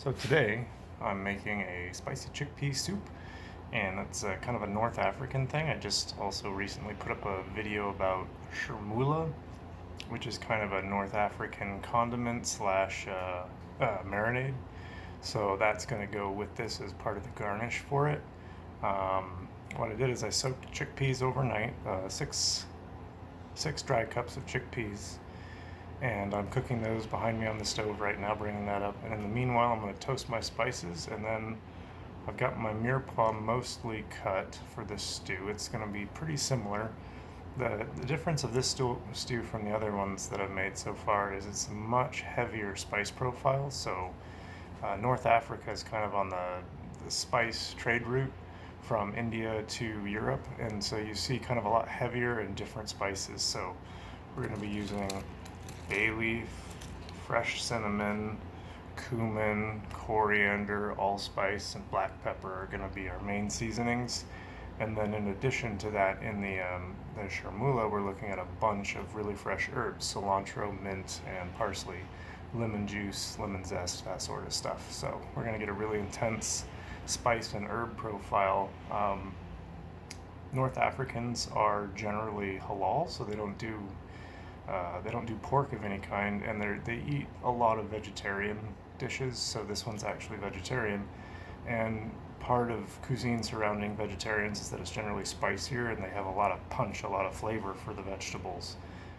So today I'm making a spicy chickpea soup, and it's kind of a North African thing. I just also recently put up a video about Chermoula, which is kind of a North African condiment slash marinade. So that's going to go with this as part of the garnish for it. What I did is I soaked chickpeas overnight, six dry cups of chickpeas, and I'm cooking those behind me on the stove right now, bringing that up. And in the meanwhile, I'm going to toast my spices, and then I've got my mirepoix mostly cut for this stew. It's going to be pretty similar. The difference of this stew from the other ones that I've made so far is it's a much heavier spice profile. So North Africa is kind of on the spice trade route from India to Europe, and so you see kind of a lot heavier and different spices. So we're going to be using bay leaf, fresh cinnamon, cumin, coriander, allspice, and black pepper are going to be our main seasonings. And then in addition to that, in the chermoula, we're looking at a bunch of really fresh herbs: cilantro, mint, and parsley, lemon juice, lemon zest, that sort of stuff. So we're going to get a really intense spice and herb profile. North Africans are generally halal, so they don't do pork of any kind, and they eat a lot of vegetarian dishes. So this one's actually vegetarian, and part of cuisine surrounding vegetarians is that it's generally spicier, and they have a lot of punch, a lot of flavor for the vegetables.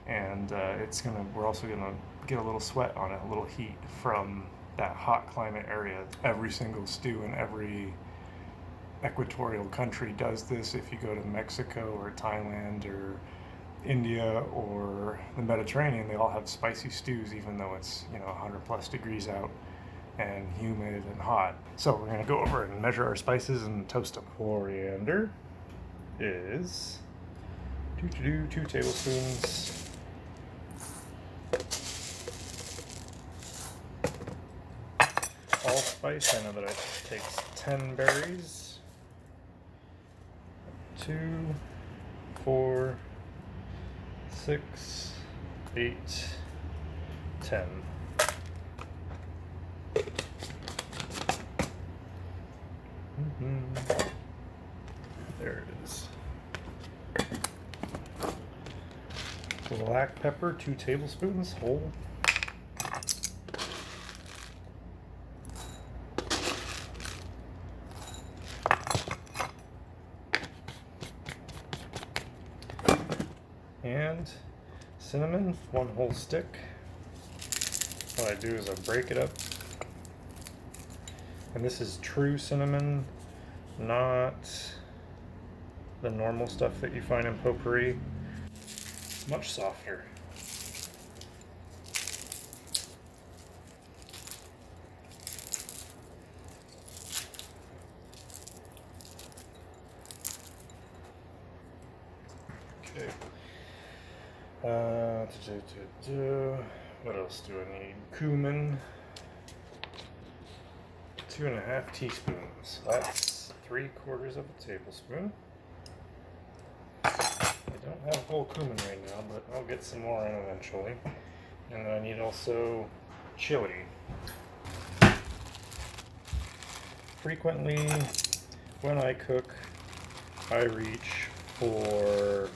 And we're also gonna get a little sweat on it, a little heat from that hot climate area. Every single stew in every equatorial country does this. If you go to Mexico or Thailand or India or the Mediterranean, they all have spicy stews, even though it's 100 plus degrees out and humid and hot. So we're going to go over and measure our spices and toast them. Coriander is 2 tablespoons. Allspice, I know that it takes 10 berries. 2, 4, 6, 8, 10. There it is. Black pepper, 2 tablespoons, whole. And cinnamon, 1 whole stick. What I do is I break it up, and this is true cinnamon, not the normal stuff that you find in potpourri. Much softer. Okay. What else do I need? Cumin, 2.5 teaspoons. That's 3/4 of a tablespoon. I don't have whole cumin right now, but I'll get some more in eventually. And then I need also chili. Frequently, when I cook, I reach for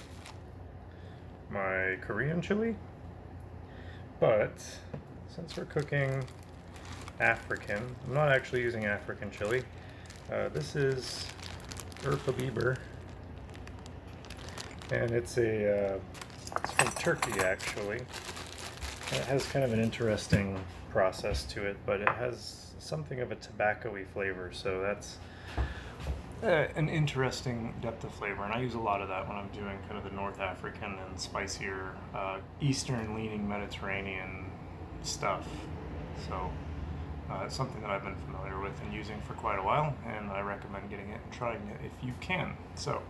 my Korean chili, but since we're cooking African, I'm not actually using African chili. This is Urfa Biber, and it's from Turkey actually. It has kind of an interesting process to it, but it has something of a tobacco-y flavor, so that's an interesting depth of flavor, and I use a lot of that when I'm doing kind of the North African and spicier, Eastern-leaning Mediterranean stuff. So it's something that I've been familiar with and using for quite a while, and I recommend getting it and trying it if you can. So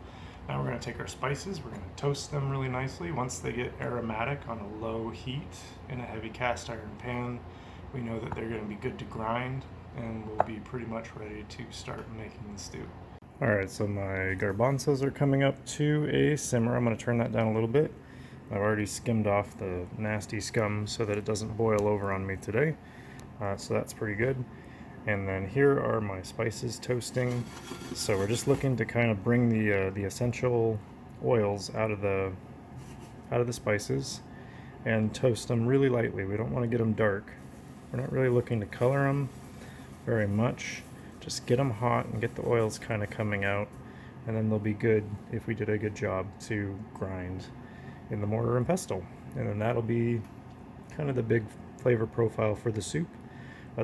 now we're going to take our spices, we're going to toast them really nicely. Once they get aromatic on a low heat in a heavy cast iron pan, we know that they're going to be good to grind, and we'll be pretty much ready to start making the stew. Alright, so my garbanzos are coming up to a simmer. I'm going to turn that down a little bit. I've already skimmed off the nasty scum so that it doesn't boil over on me today. So that's pretty good. And then here are my spices toasting. So we're just looking to kind of bring the essential oils out of the spices and toast them really lightly. We don't want to get them dark. We're not really looking to color them very much. Just get them hot and get the oils kind of coming out, and then they'll be good if we did a good job to grind in the mortar and pestle. And then that'll be kind of the big flavor profile for the soup.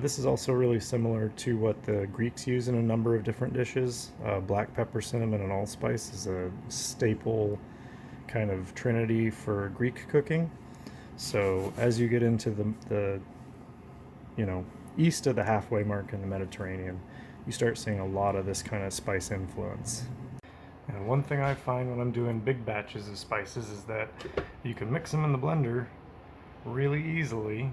This is also really similar to what the Greeks use in a number of different dishes. Black pepper, cinnamon, and allspice is a staple kind of trinity for Greek cooking. So as you get into the east of the halfway mark in the Mediterranean, you start seeing a lot of this kind of spice influence. And one thing I find when I'm doing big batches of spices is that you can mix them in the blender really easily.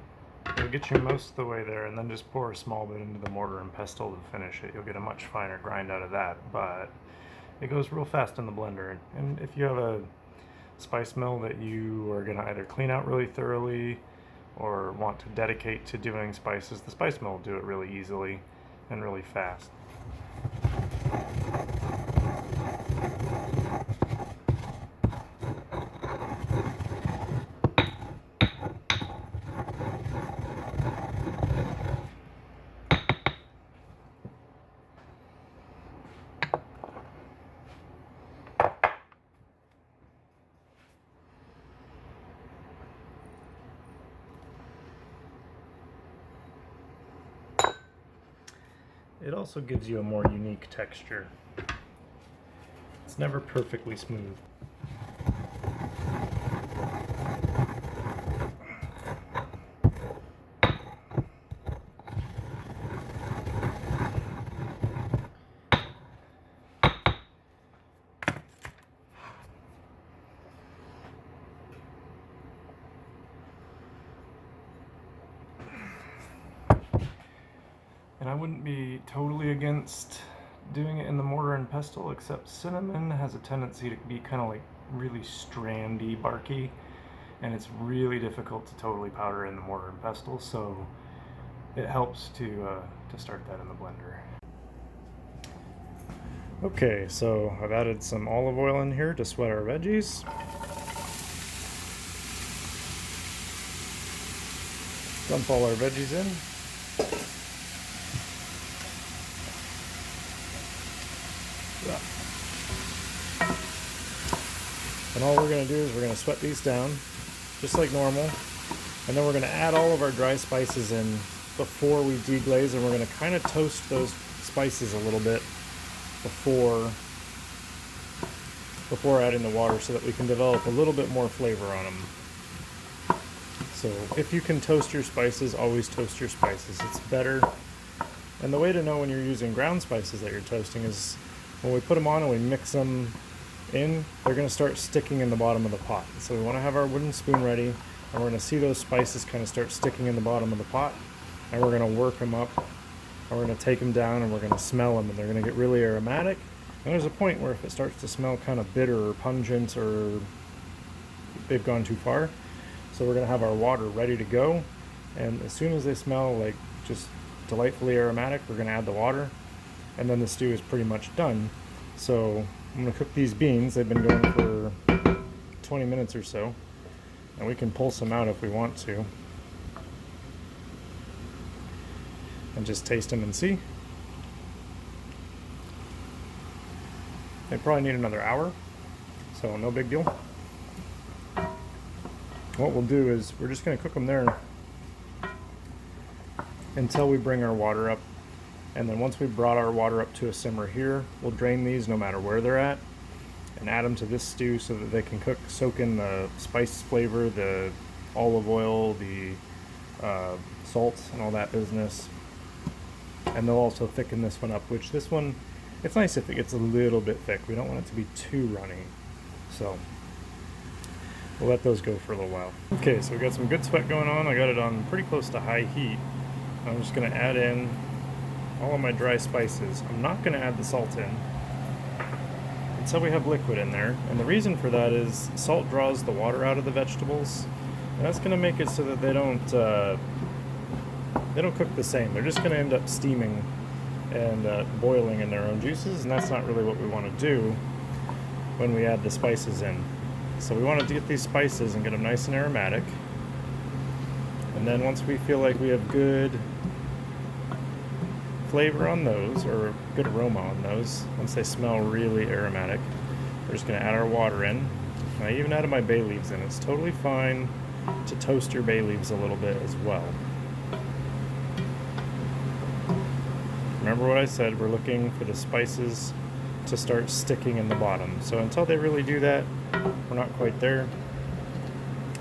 It'll get you most of the way there, and then just pour a small bit into the mortar and pestle to finish it. You'll get a much finer grind out of that, but it goes real fast in the blender. And if you have a spice mill that you are going to either clean out really thoroughly or want to dedicate to doing spices, the spice mill will do it really easily and really fast. It also gives you a more unique texture. It's never perfectly smooth. And I wouldn't be totally against doing it in the mortar and pestle, except cinnamon has a tendency to be kind of like really strandy, barky, and it's really difficult to totally powder in the mortar and pestle, so it helps to start that in the blender. Okay, so I've added some olive oil in here to sweat our veggies. Dump all our veggies in. And all we're going to do is we're going to sweat these down just like normal, and then we're going to add all of our dry spices in before we deglaze, and we're going to kind of toast those spices a little bit before adding the water so that we can develop a little bit more flavor on them. So if you can toast your spices, always toast your spices. It's better. And the way to know when you're using ground spices that you're toasting is when we put them on and we mix them in, they're going to start sticking in the bottom of the pot. So we want to have our wooden spoon ready, and we're going to see those spices kind of start sticking in the bottom of the pot, and we're going to work them up, and we're going to take them down, and we're going to smell them, and they're going to get really aromatic. And there's a point where if it starts to smell kind of bitter or pungent, or they've gone too far, so we're going to have our water ready to go, and as soon as they smell like just delightfully aromatic, we're going to add the water, and then the stew is pretty much done. So I'm going to cook these beans. They've been going for 20 minutes or so, and we can pull some out if we want to and just taste them and see. They probably need another hour, so no big deal. What we'll do is we're just going to cook them there until we bring our water up. And then once we've brought our water up to a simmer here, we'll drain these no matter where they're at and add them to this stew so that they can soak in the spice flavor, the olive oil, the salt, and all that business. And they'll also thicken this one up, which this one, it's nice if it gets a little bit thick. We don't want it to be too runny. So we'll let those go for a little while. Okay, so we got some good sweat going on. I got it on pretty close to high heat. I'm just going to add in all of my dry spices. I'm not going to add the salt in until we have liquid in there, and the reason for that is salt draws the water out of the vegetables, and that's going to make it so that they don't they don't cook the same. They're just going to end up steaming and boiling in their own juices, and that's not really what we want to do when we add the spices in. So we want to get these spices and get them nice and aromatic. And then once we feel like we have good flavor on those, or good aroma on those, once they smell really aromatic, we're just going to add our water in. And I even added my bay leaves in. It's totally fine to toast your bay leaves a little bit as well. Remember what I said, we're looking for the spices to start sticking in the bottom. So until they really do that, we're not quite there.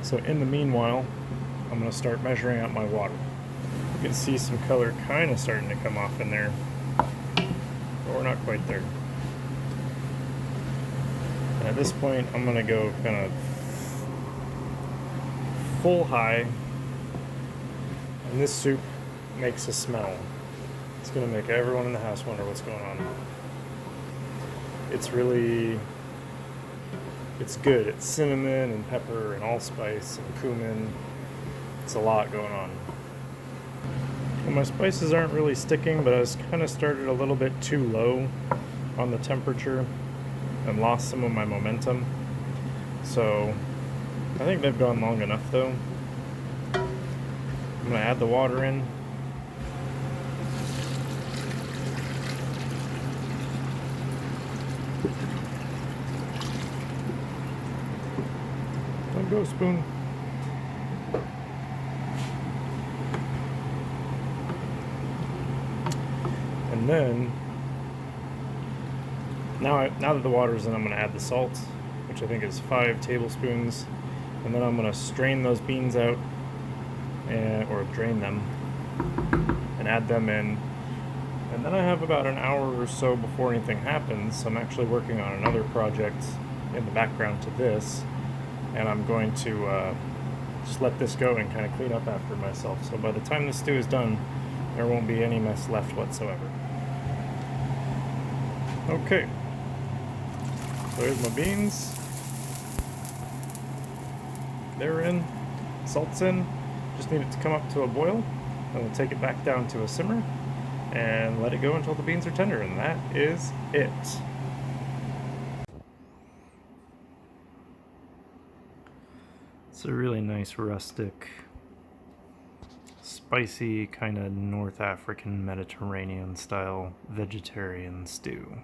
So in the meanwhile, I'm going to start measuring out my water. You can see some color kind of starting to come off in there, but we're not quite there. And at this point, I'm going to go kind of full high, and this soup makes a smell. It's going to make everyone in the house wonder what's going on. It's good. It's cinnamon and pepper and allspice and cumin. It's a lot going on. Well, my spices aren't really sticking, but I was kind of started a little bit too low on the temperature and lost some of my momentum. So I think they've gone long enough though. I'm going to add the water in. Don't go, spoon. And then, now that the water's in, I'm going to add the salt, which I think is 5 tablespoons. And then I'm going to strain those beans out, or drain them, and add them in. And then I have about an hour or so before anything happens. So I'm actually working on another project in the background to this. And I'm going to just let this go and kind of clean up after myself. So by the time the stew is done, there won't be any mess left whatsoever. Okay, so here's my beans. They're in, salt's in. Just need it to come up to a boil. And we'll take it back down to a simmer and let it go until the beans are tender, and that is it. It's a really nice rustic, spicy, kind of North African Mediterranean style vegetarian stew.